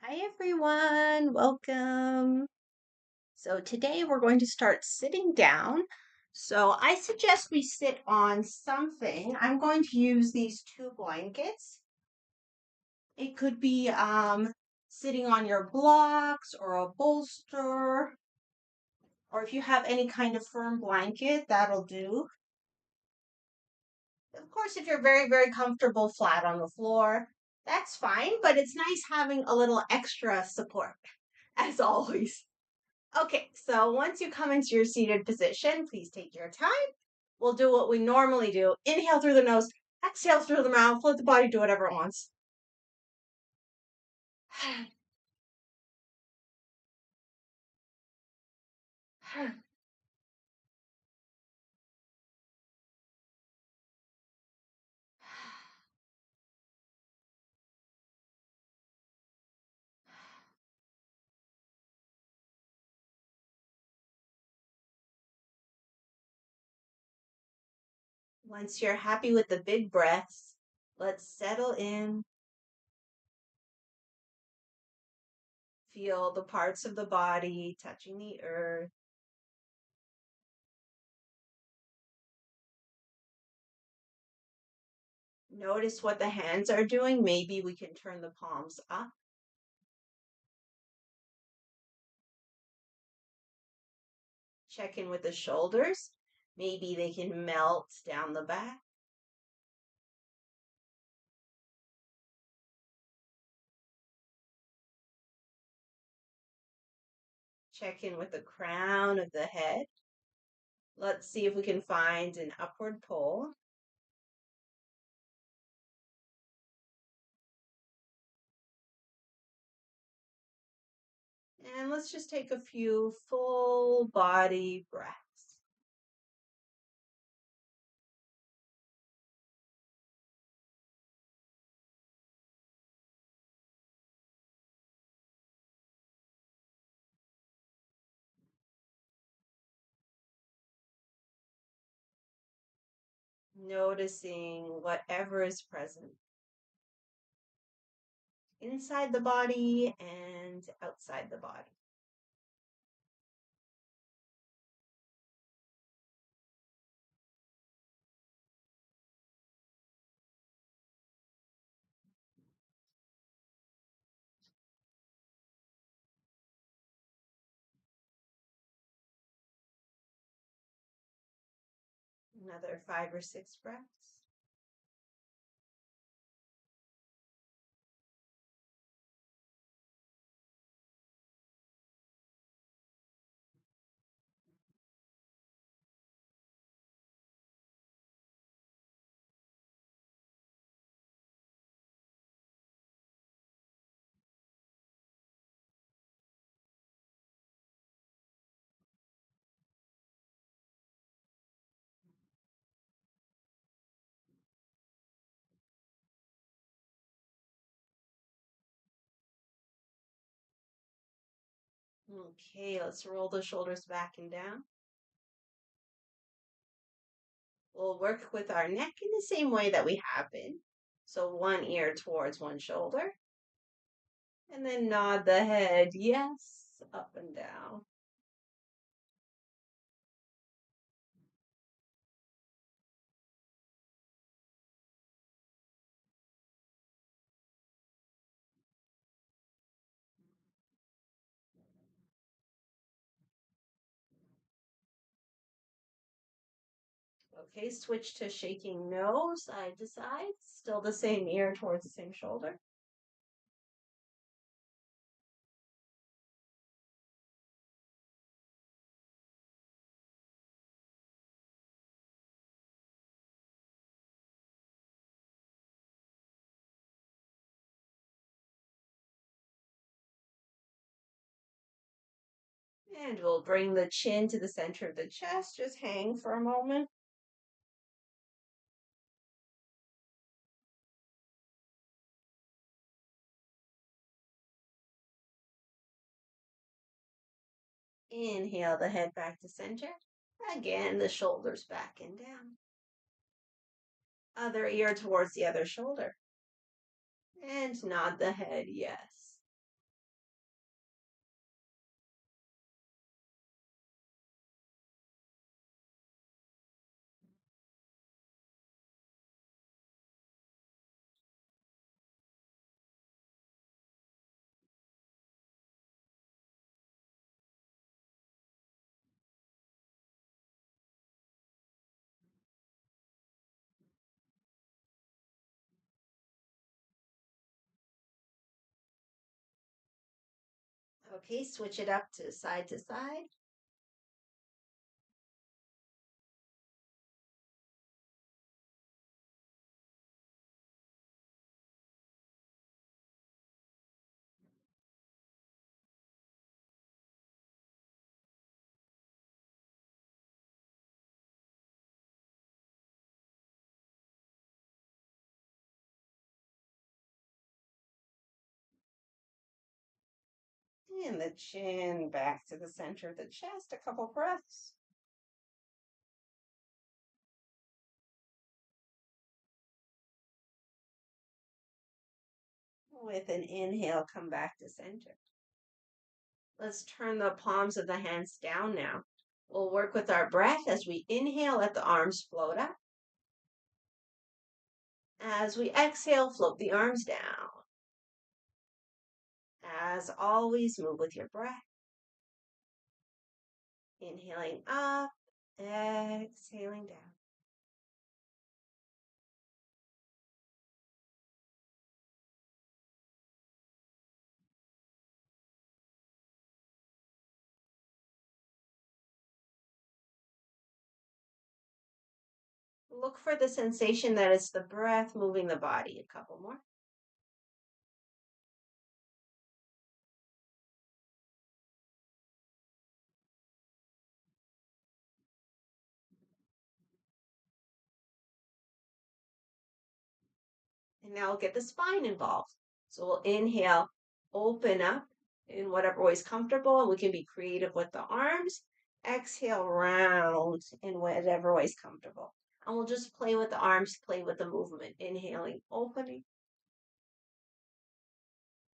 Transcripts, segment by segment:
Hi everyone, welcome. So today we're going to start sitting down. So I suggest we sit on something. I'm going to use these two blankets. It could be sitting on your blocks or a bolster, or if you have any kind of firm blanket, that'll do. Of course, if you're very comfortable flat on the floor, that's fine, but it's nice having a little extra support, as always. Okay, so once you come into your seated position, please take your time. We'll do what we normally do. Inhale through the nose, exhale through the mouth, let the body do whatever it wants. Once you're happy with the big breaths, let's settle in. Feel the parts of the body touching the earth. Notice what the hands are doing. Maybe we can turn the palms up. Check in with the shoulders. Maybe they can melt down the back. Check in with the crown of the head. Let's see if we can find an upward pull. And let's just take a few full body breaths. Noticing whatever is present inside the body and outside the body. Another 5 or 6 breaths. Okay, let's roll the shoulders back and down. We'll work with our neck in the same way that we have been. So one ear towards one shoulder. And then nod the head, yes, up and down. Okay, switch to shaking nose, side to side. Still the same ear towards the same shoulder. And we'll bring the chin to the center of the chest. Just hang for a moment. Inhale the head back to center. Again, the shoulders back and down. Other ear towards the other shoulder. And nod the head, yes. Okay, switch it up to side to side. And the chin back to the center of the chest. A couple breaths. With an inhale, come back to center. Let's turn the palms of the hands down now. We'll work with our breath as we inhale, let the arms float up. As we exhale, float the arms down. As always, move with your breath. Inhaling up, exhaling down. Look for the sensation that it's the breath moving the body. A couple more. And now we'll get the spine involved. So we'll inhale, open up in whatever way is comfortable, and we can be creative with the arms. Exhale, round in whatever way is comfortable. And we'll just play with the arms, play with the movement. Inhaling, opening.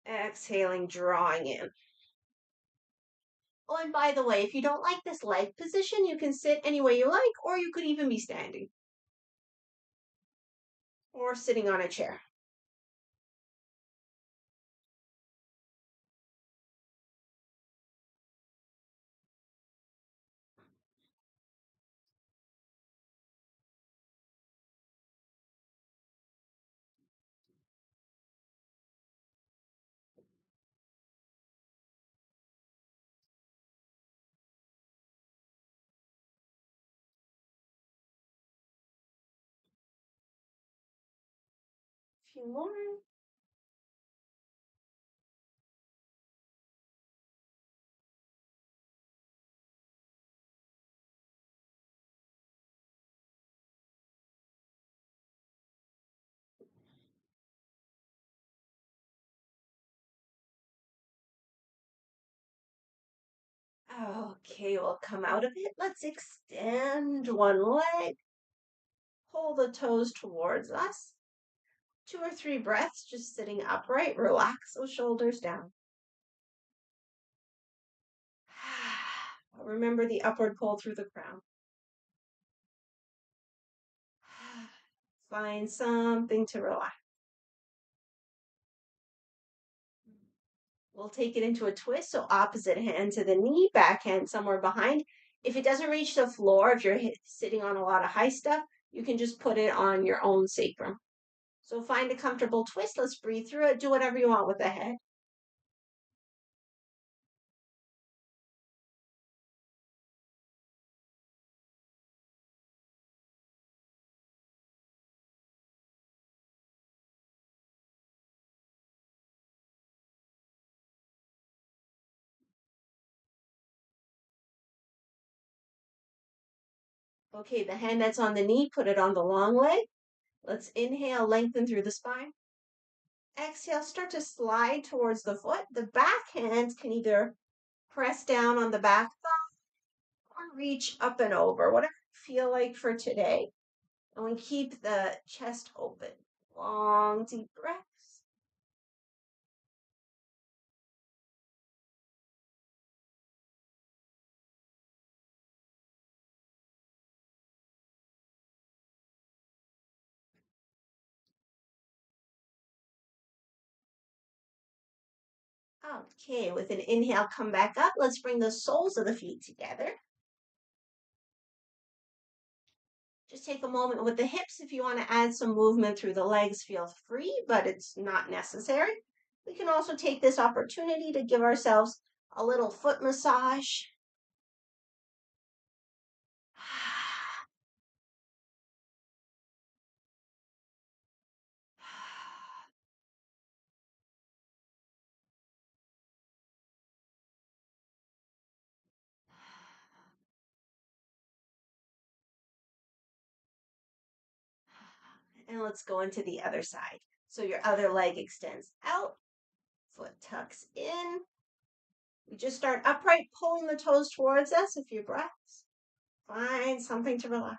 Exhaling, drawing in. Oh, and by the way, if you don't like this leg position, you can sit any way you like, or you could even be standing or sitting on a chair. A few more. Okay, we'll come out of it. Let's extend one leg. Pull the toes towards us. 2 or 3 breaths, just sitting upright. Relax those shoulders down. Remember the upward pull through the crown. Find something to relax. We'll take it into a twist. So opposite hand to the knee, back hand somewhere behind. If it doesn't reach the floor, if you're sitting on a lot of high stuff, you can just put it on your own sacrum. So find a comfortable twist. Let's breathe through it. Do whatever you want with the head. Okay, the hand that's on the knee, put it on the long leg. Let's inhale, lengthen through the spine. Exhale, start to slide towards the foot. The back hands can either press down on the back thigh or reach up and over, whatever you feel like for today. And we keep the chest open. Long, deep breaths. Okay, with an inhale, come back up. Let's bring the soles of the feet together. Just take a moment with the hips. If you want to add some movement through the legs, feel free, but it's not necessary. We can also take this opportunity to give ourselves a little foot massage. And let's go into the other side. So your other leg extends out, foot tucks in. We just start upright, pulling the toes towards us. A few breaths. Find something to relax.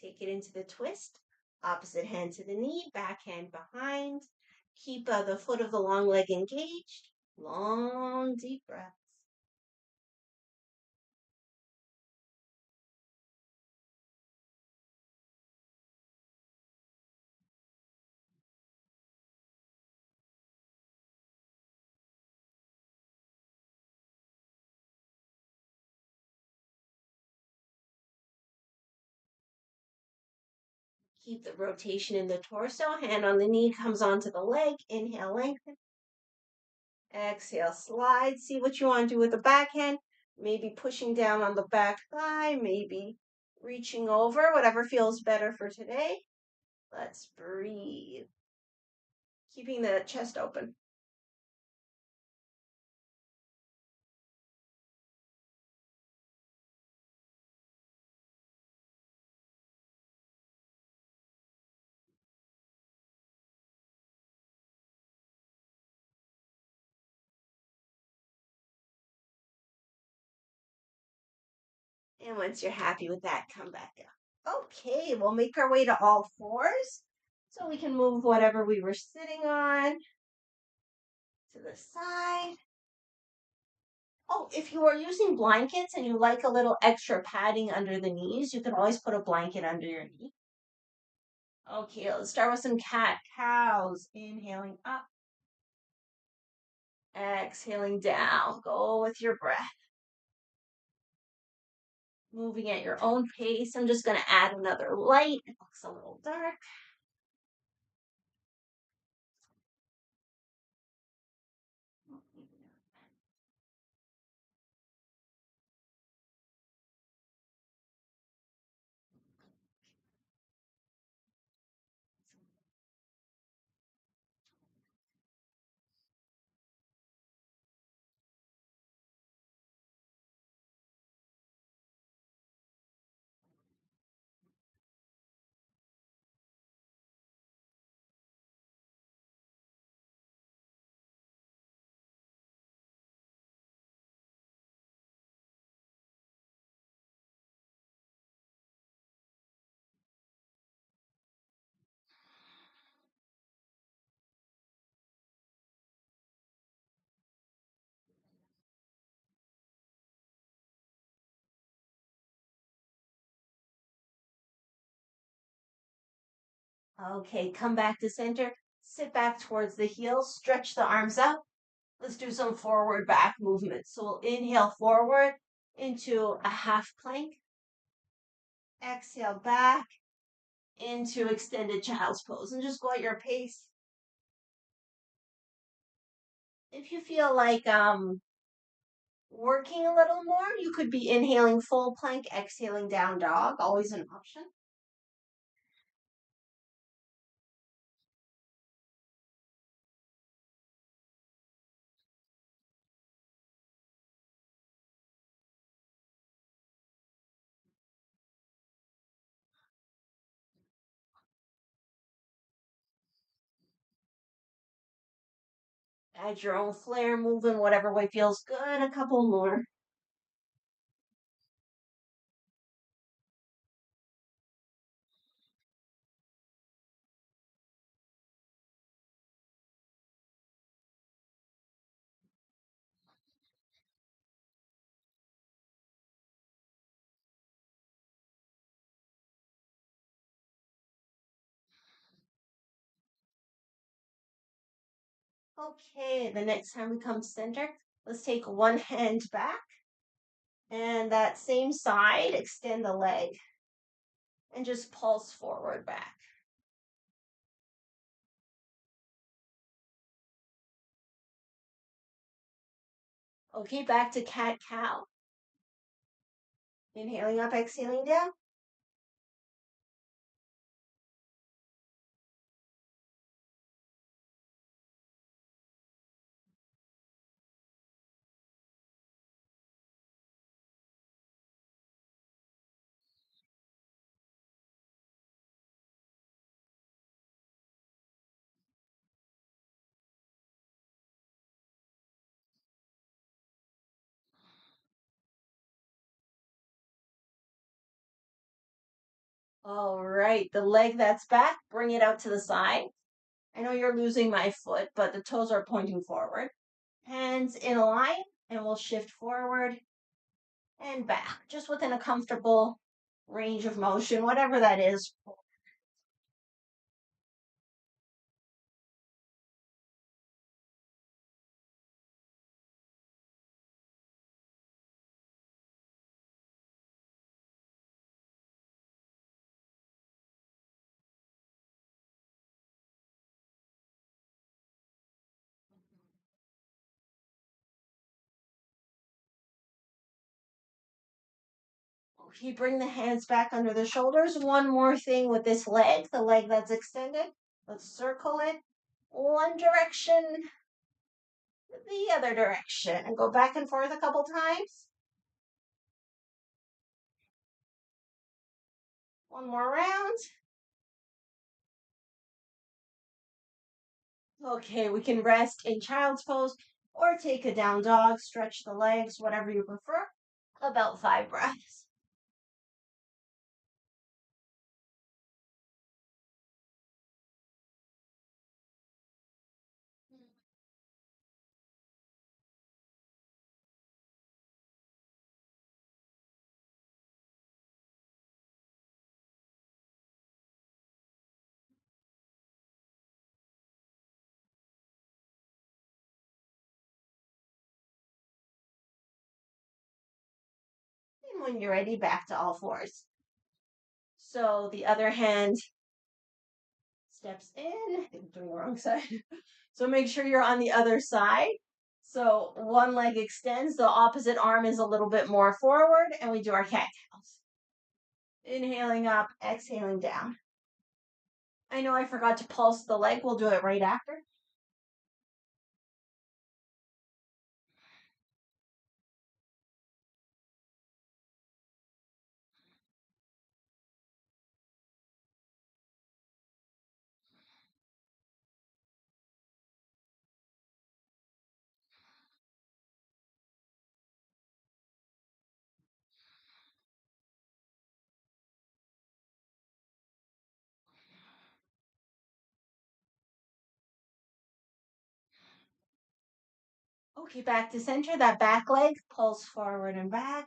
Take it into the twist. Opposite hand to the knee, back hand behind. Keep the foot of the long leg engaged. Long, deep breaths. Keep the rotation in the torso. Hand on the knee comes onto the leg. Inhale, lengthen. Exhale, slide. See what you want to do with the backhand. Maybe pushing down on the back thigh, maybe reaching over, whatever feels better for today. Let's breathe. Keeping the chest open. And once you're happy with that, come back up. Okay, we'll make our way to all fours. So we can move whatever we were sitting on to the side. Oh, if you are using blankets and you like a little extra padding under the knees, you can always put a blanket under your knee. Okay, let's start with some cat cows. Inhaling up, exhaling down. Go with your breath. Moving at your own pace. I'm just going to add another light. It looks a little dark. Okay, come back to center. Sit back towards the heels. Stretch the arms up. Let's do some forward back movement. So we'll inhale forward into a half plank. Exhale back into extended child's pose and just go at your pace. If you feel like working a little more, you could be inhaling full plank, exhaling down dog, always an option. Add your own flair, move in whatever way feels good. A couple more. Okay, the next time we come center, let's take one hand back and that same side, extend the leg and just pulse forward back. Okay, back to cat-cow. Inhaling up, exhaling down. All right, the leg that's back, bring it out to the side. I know you're losing my foot, but the toes are pointing forward. Hands in a line, and we'll shift forward and back, just within a comfortable range of motion, whatever that is. Okay, bring the hands back under the shoulders. One more thing with this leg, the leg that's extended. Let's circle it one direction, the other direction, and go back and forth a couple times. One more round. Okay, we can rest in child's pose or take a down dog, stretch the legs, whatever you prefer. About 5 breaths. And when you're ready, back to all fours. So the other hand steps in. I think I'm doing the wrong side. So make sure you're on the other side. So one leg extends, the opposite arm is a little bit more forward, and we do our cat cows. Inhaling up, exhaling down. I know I forgot to pulse the leg. We'll do it right after. Okay, back to center. That back leg, pulse forward and back.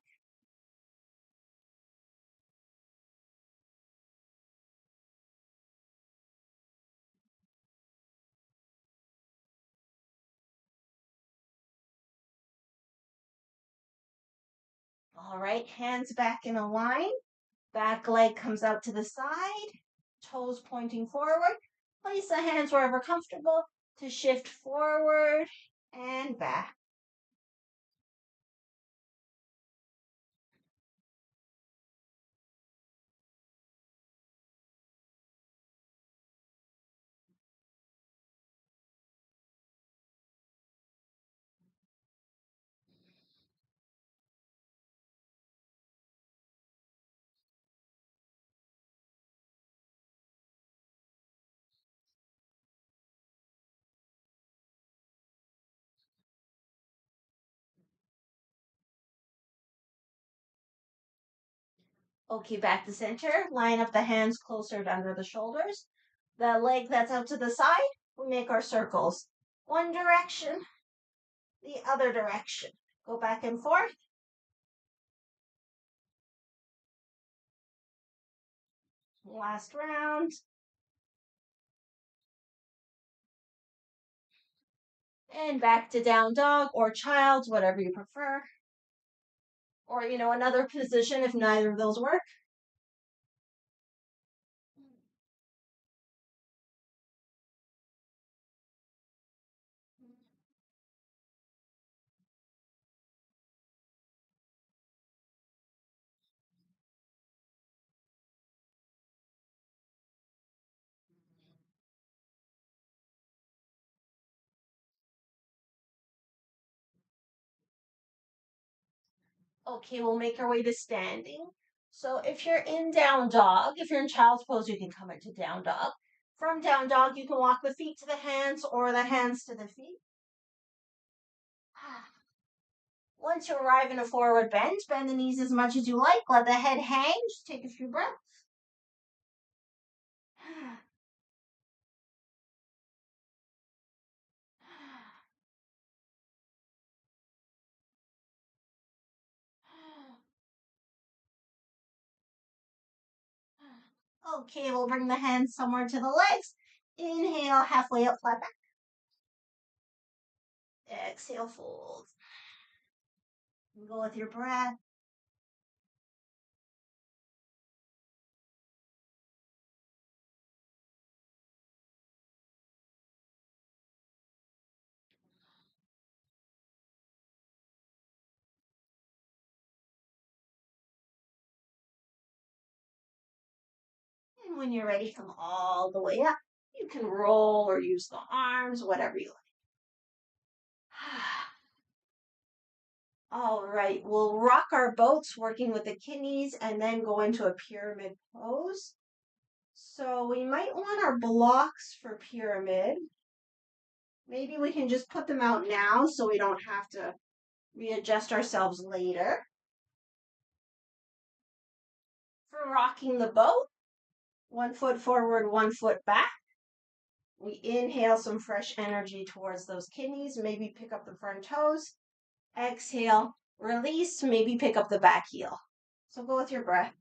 All right, hands back in a line. Back leg comes out to the side, toes pointing forward. Place the hands wherever comfortable to shift forward and back. Okay, back to center. Line up the hands closer to under the shoulders. The leg that's out to the side, we make our circles. One direction, the other direction. Go back and forth. Last round. And back to down dog or child, whatever you prefer. Or, another position if neither of those work. Okay, we'll make our way to standing. So if you're in down dog, if you're in child's pose, you can come into down dog. From down dog, you can walk the feet to the hands or the hands to the feet. Once you arrive in a forward bend the knees as much as you like. Let the head hang. Just take a few breaths. Okay, we'll bring the hands somewhere to the legs. Inhale, halfway up, flat back. Exhale, fold. Go with your breath. And when you're ready, come all the way up. You can roll or use the arms, whatever you like. All right, we'll rock our boats working with the kidneys and then go into a pyramid pose. So we might want our blocks for pyramid. Maybe we can just put them out now so we don't have to readjust ourselves later. For rocking the boat, 1 foot forward, 1 foot back. We inhale some fresh energy towards those kidneys. Maybe pick up the front toes. Exhale, release, maybe pick up the back heel. So go with your breath.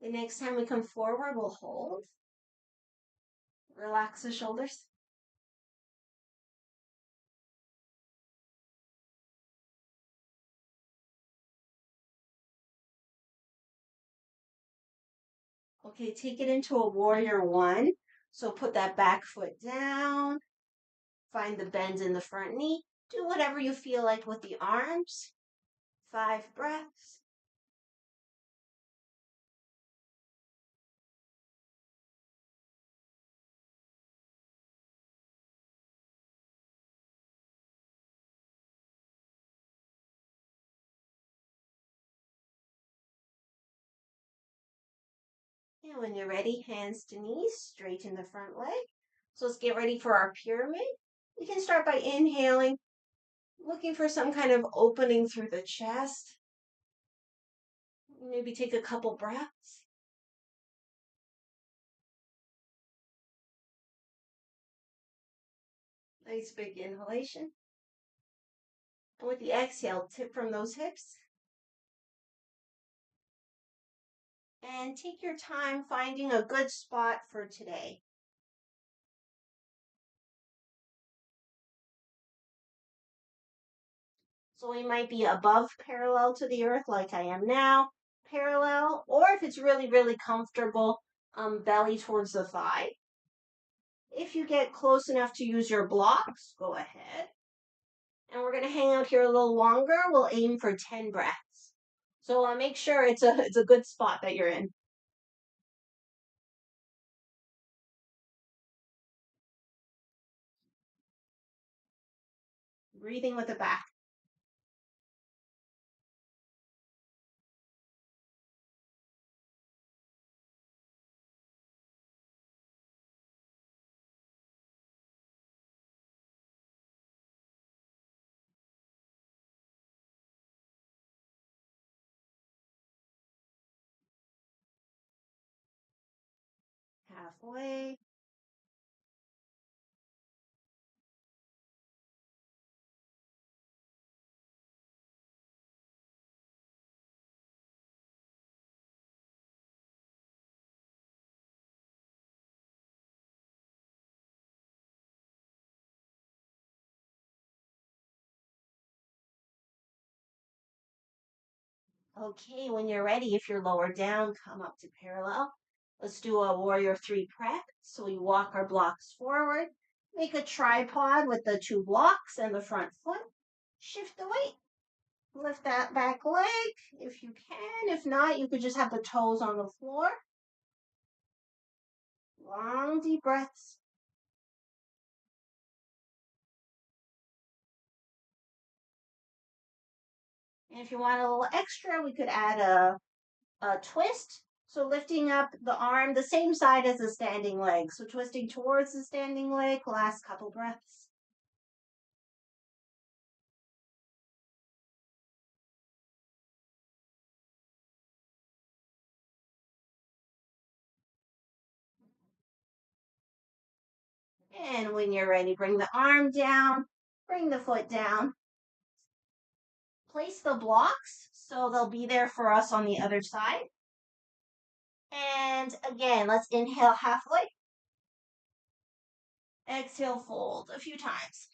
The next time we come forward, we'll hold. Relax the shoulders. Okay, take it into a warrior one. So put that back foot down. Find the bend in the front knee. Do whatever you feel like with the arms. 5 breaths. And when you're ready, hands to knees, straighten the front leg. So let's get ready for our pyramid. We can start by inhaling, looking for some kind of opening through the chest. Maybe take a couple breaths. Nice big inhalation. And with the exhale, tip from those hips. And take your time finding a good spot for today. So we might be above parallel to the earth like I am now, parallel, or if it's really, really comfortable, belly towards the thigh. If you get close enough to use your blocks, go ahead. And we're going to hang out here a little longer. We'll aim for 10 breaths. So make sure it's a good spot that you're in. Breathing with the back. halfway. Okay, when you're ready, if you're lower down, come up to parallel. Let's do a warrior three prep. So we walk our blocks forward, make a tripod with the two blocks and the front foot. Shift the weight. Lift that back leg if you can. If not, you could just have the toes on the floor. Long, deep breaths. And if you want a little extra, we could add a twist. So lifting up the arm the same side as the standing leg. So twisting towards the standing leg, last couple breaths. And when you're ready, bring the arm down, bring the foot down. Place the blocks so they'll be there for us on the other side. And again, let's inhale halfway. Exhale, fold a few times.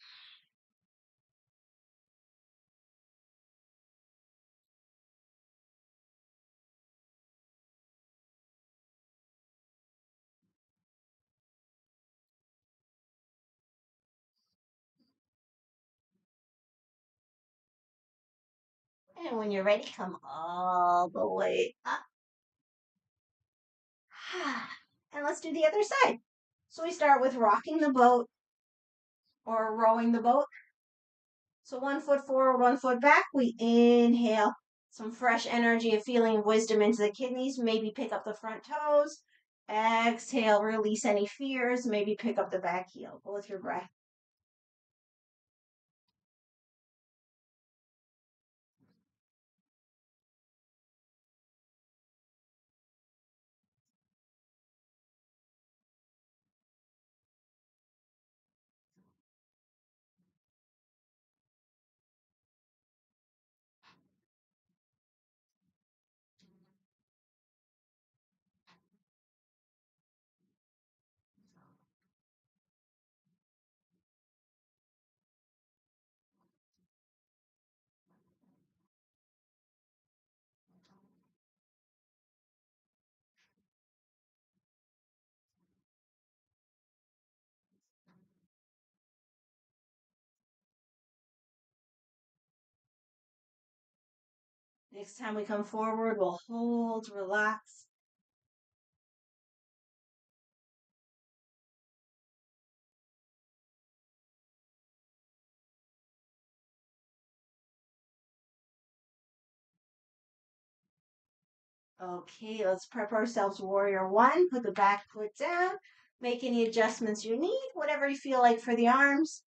And when you're ready, come all the way up. And let's do the other side. So we start with rocking the boat or rowing the boat. So 1 foot forward, 1 foot back. We inhale some fresh energy, a feeling of wisdom into the kidneys. Maybe pick up the front toes. Exhale, release any fears. Maybe pick up the back heel. Go with your breath. Next time we come forward, we'll hold, relax. Okay, let's prep ourselves warrior one. Put the back foot down. Make any adjustments you need, whatever you feel like for the arms.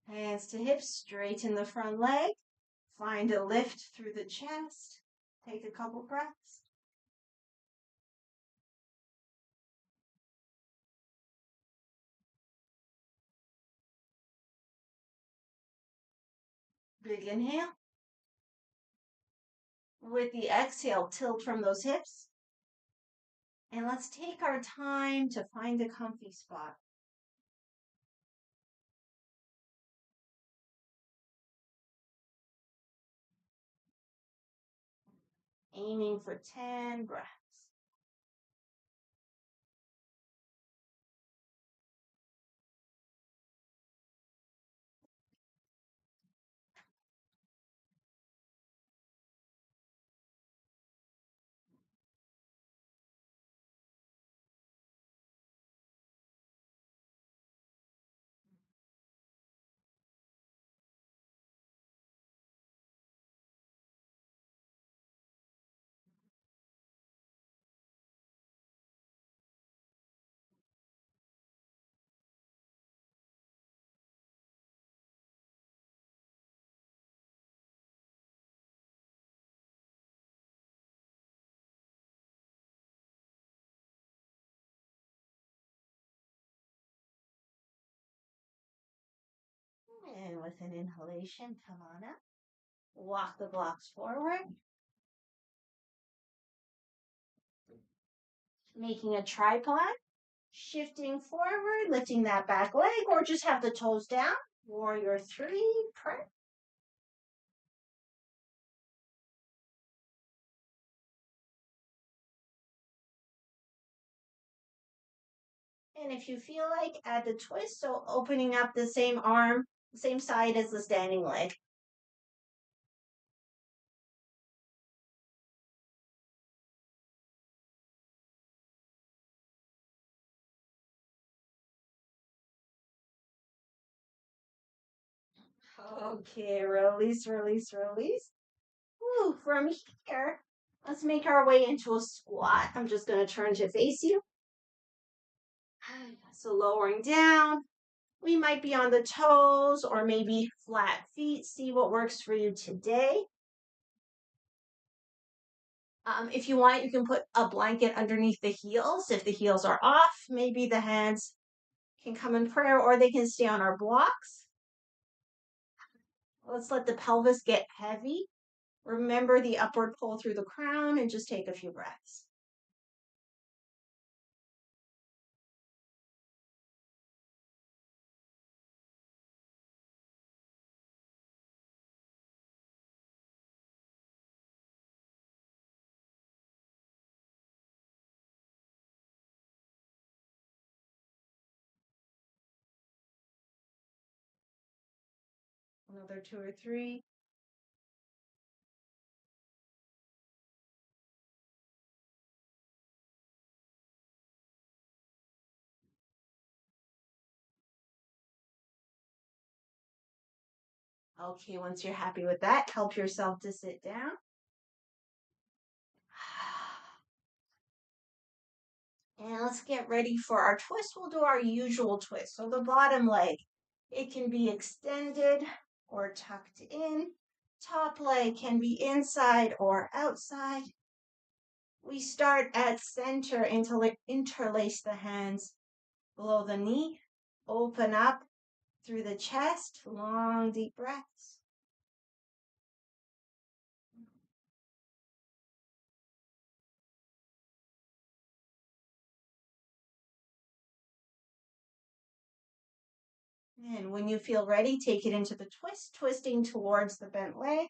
Hands to hips, straighten the front leg. Find a lift through the chest. Take a couple breaths. Big inhale. With the exhale, tilt from those hips. And let's take our time to find a comfy spot. Aiming for 10 breaths. And with an inhalation, come on up. Walk the blocks forward. Making a tripod. Shifting forward, lifting that back leg, or just have the toes down. Warrior three, press. And if you feel like, add the twist, so opening up the same arm, same side as the standing leg. Okay, release, release, release. Ooh, from here, let's make our way into a squat. I'm just going to turn to face you. So lowering down. We might be on the toes or maybe flat feet. See what works for you today. If you want, you can put a blanket underneath the heels. If the heels are off, maybe the hands can come in prayer or they can stay on our blocks. Let's let the pelvis get heavy. Remember the upward pull through the crown and just take a few breaths. Another two or three. Okay, once you're happy with that, help yourself to sit down. And let's get ready for our twist. We'll do our usual twist. So the bottom leg, it can be extended or tucked in. Top leg can be inside or outside. We start at center, interlace the hands below the knee. Open up through the chest, long deep breaths. And when you feel ready, take it into the twist, twisting towards the bent leg.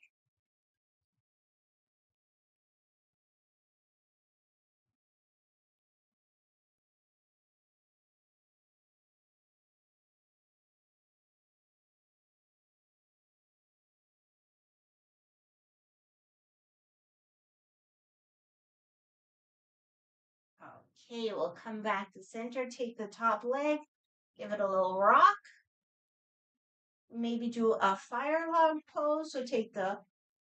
Okay, we'll come back to center, take the top leg, give it a little rock. Maybe do a fire log pose. So take the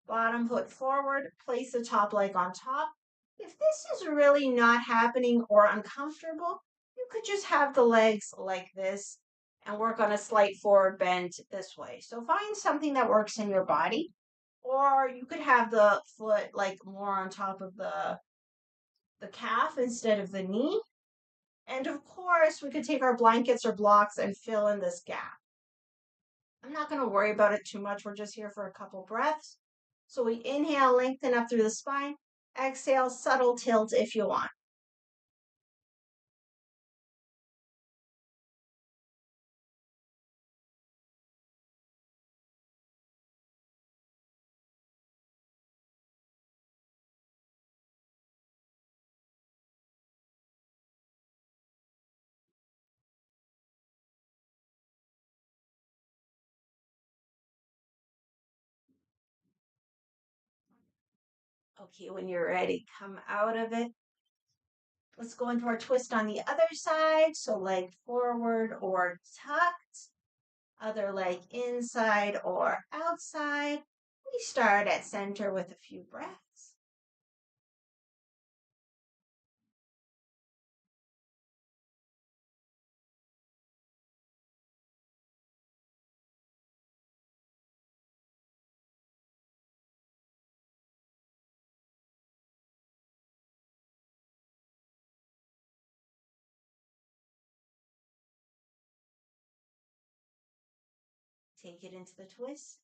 bottom foot forward, place the top leg on top. If this is really not happening or uncomfortable, you could just have the legs like this and work on a slight forward bend this way. So find something that works in your body. Or you could have the foot like more on top of the calf instead of the knee. And of course, we could take our blankets or blocks and fill in this gap. I'm not going to worry about it too much. We're just here for a couple breaths. So we inhale, lengthen up through the spine. Exhale, subtle tilt if you want. Okay, when you're ready, come out of it. Let's go into our twist on the other side. So leg forward or tucked. Other leg inside or outside. We start at center with a few breaths. Take it into the twist.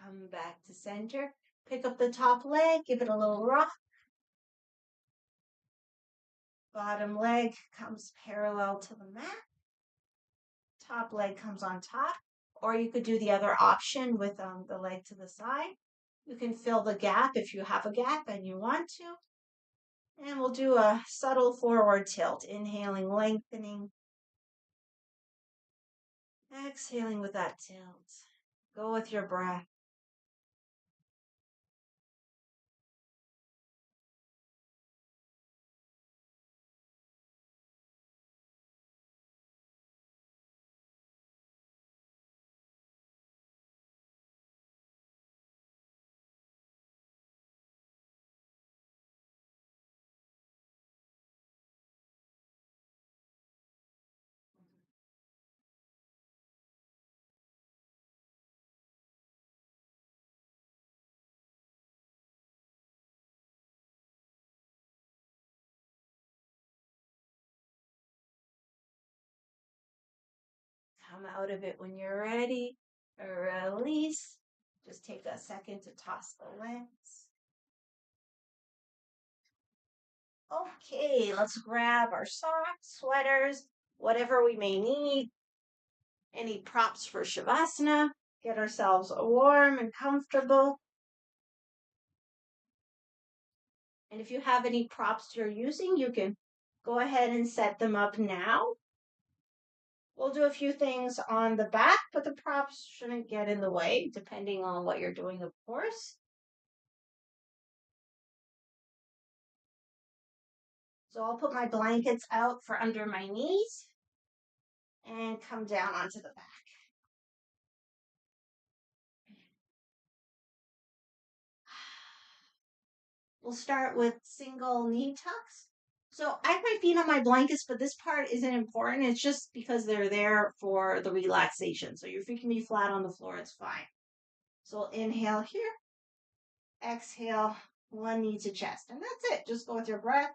Come back to center. Pick up the top leg, give it a little rock. Bottom leg comes parallel to the mat. Top leg comes on top. Or you could do the other option with the leg to the side. You can fill the gap if you have a gap and you want to. And we'll do a subtle forward tilt. Inhaling, lengthening. Exhaling with that tilt. Go with your breath. Come out of it when you're ready. Release. Just take a second to toss the legs. Okay, let's grab our socks, sweaters, whatever we may need. Any props for Shavasana. Get ourselves warm and comfortable. And if you have any props you're using, you can go ahead and set them up now. We'll do a few things on the back, but the props shouldn't get in the way, depending on what you're doing, of course. So I'll put my blankets out for under my knees and come down onto the back. We'll start with single knee tucks. So I have my feet on my blankets, but this part isn't important. It's just because they're there for the relaxation. So your feet can be flat on the floor, it's fine. So we'll inhale here, exhale, one knee to chest. And that's it. Just go with your breath.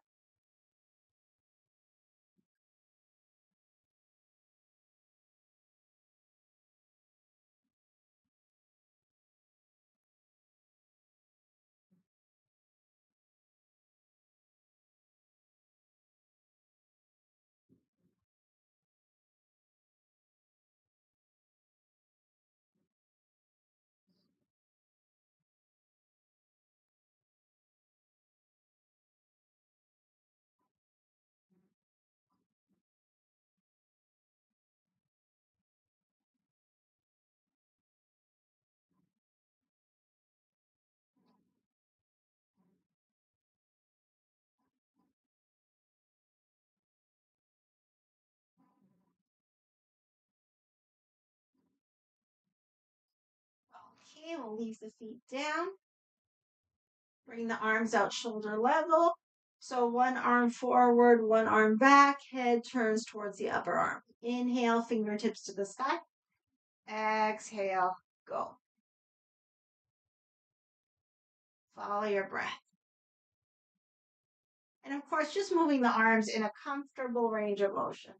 Okay, we'll leave the feet down. Bring the arms out shoulder level. So one arm forward, one arm back, head turns towards the upper arm. Inhale, fingertips to the sky. Exhale, go. Follow your breath. And of course, just moving the arms in a comfortable range of motion.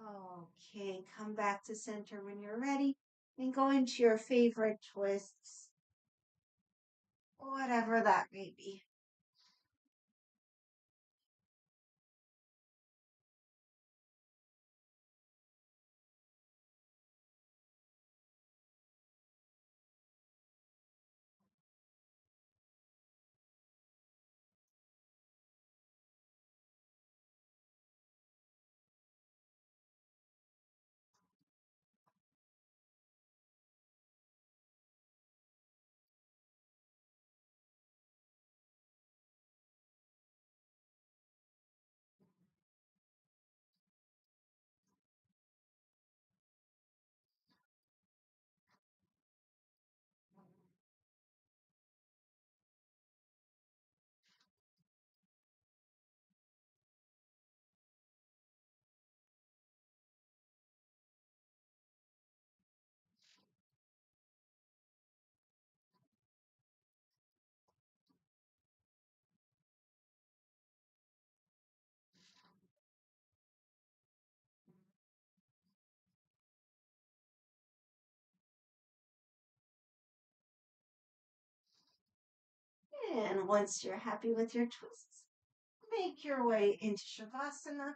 Okay, come back to center when you're ready and go into your favorite twists, whatever that may be. And once you're happy with your twists, make your way into Shavasana.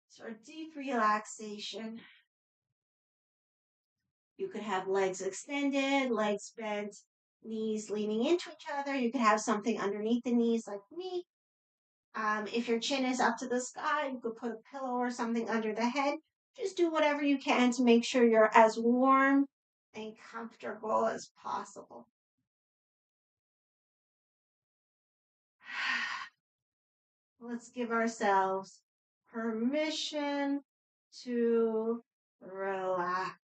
So deep relaxation. You could have legs extended, legs bent, knees leaning into each other. You could have something underneath the knees like me. If your chin is up to the sky, you could put a pillow or something under the head. Just do whatever you can to make sure you're as warm and comfortable as possible. Let's give ourselves permission to relax.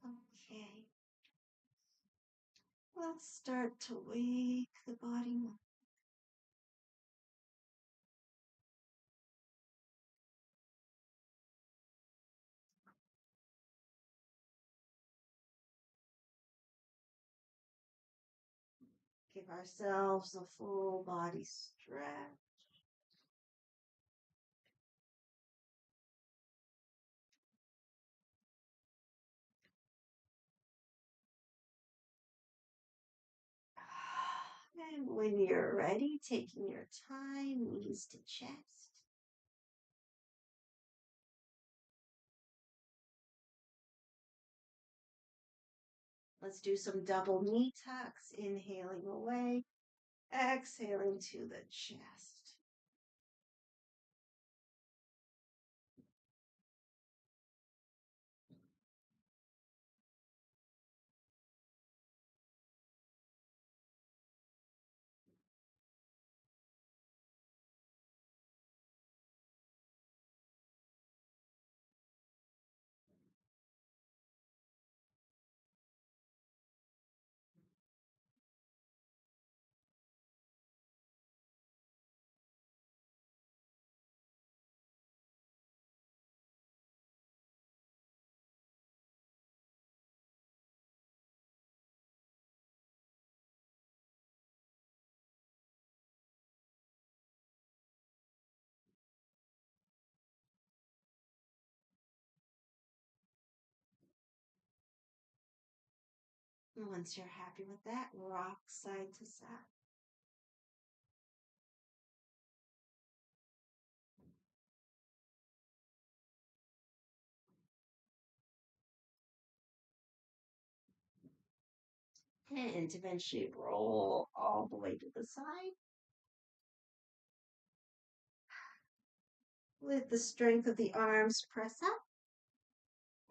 Okay. Let's start to wake the body up. Give ourselves a full body stretch. And when you're ready, taking your time, knees to chest. Let's do some double knee tucks, inhaling away, exhaling to the chest. And once you're happy with that, rock side to side. And eventually roll all the way to the side. With the strength of the arms, press up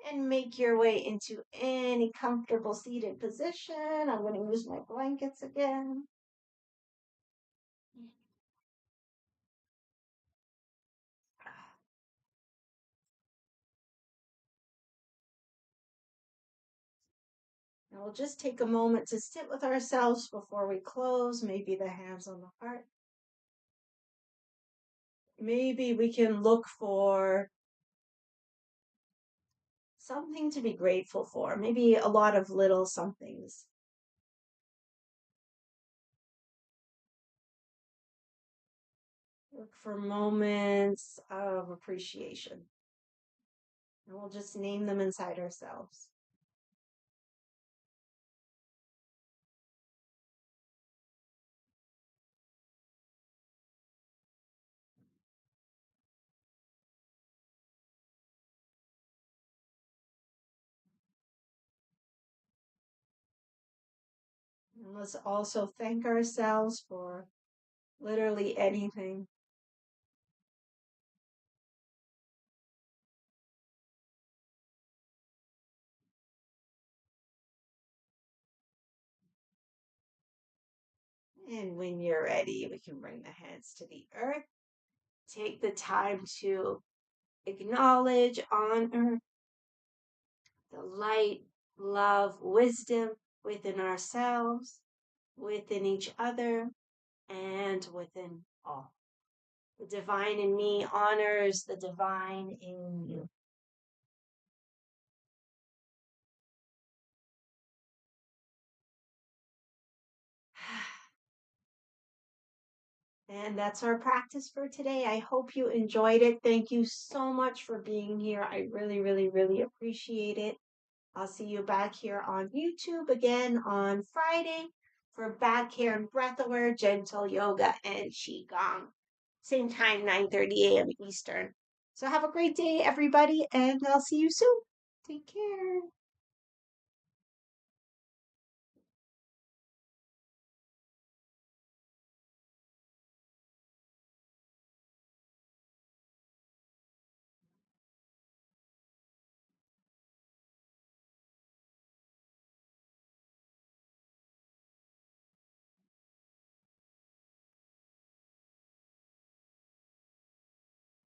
and make your way into any comfortable seated position. I'm going to use my blankets again. And we'll just take a moment to sit with ourselves before we close, maybe the hands on the heart. Maybe we can look for something to be grateful for, maybe a lot of little somethings. Look for moments of appreciation. And we'll just name them inside ourselves. And let's also thank ourselves for literally anything. And when you're ready, we can bring the hands to the earth. Take the time to acknowledge, honor the light, love, wisdom within ourselves, within each other, and within all. The divine in me honors the divine in you. And that's our practice for today. I hope you enjoyed it. Thank you so much for being here. I really, really, really appreciate it. I'll see you back here on YouTube again on Friday for back hair and breathwork, gentle yoga, and qigong. Same time, 9:30 a.m. Eastern. So have a great day, everybody, and I'll see you soon. Take care.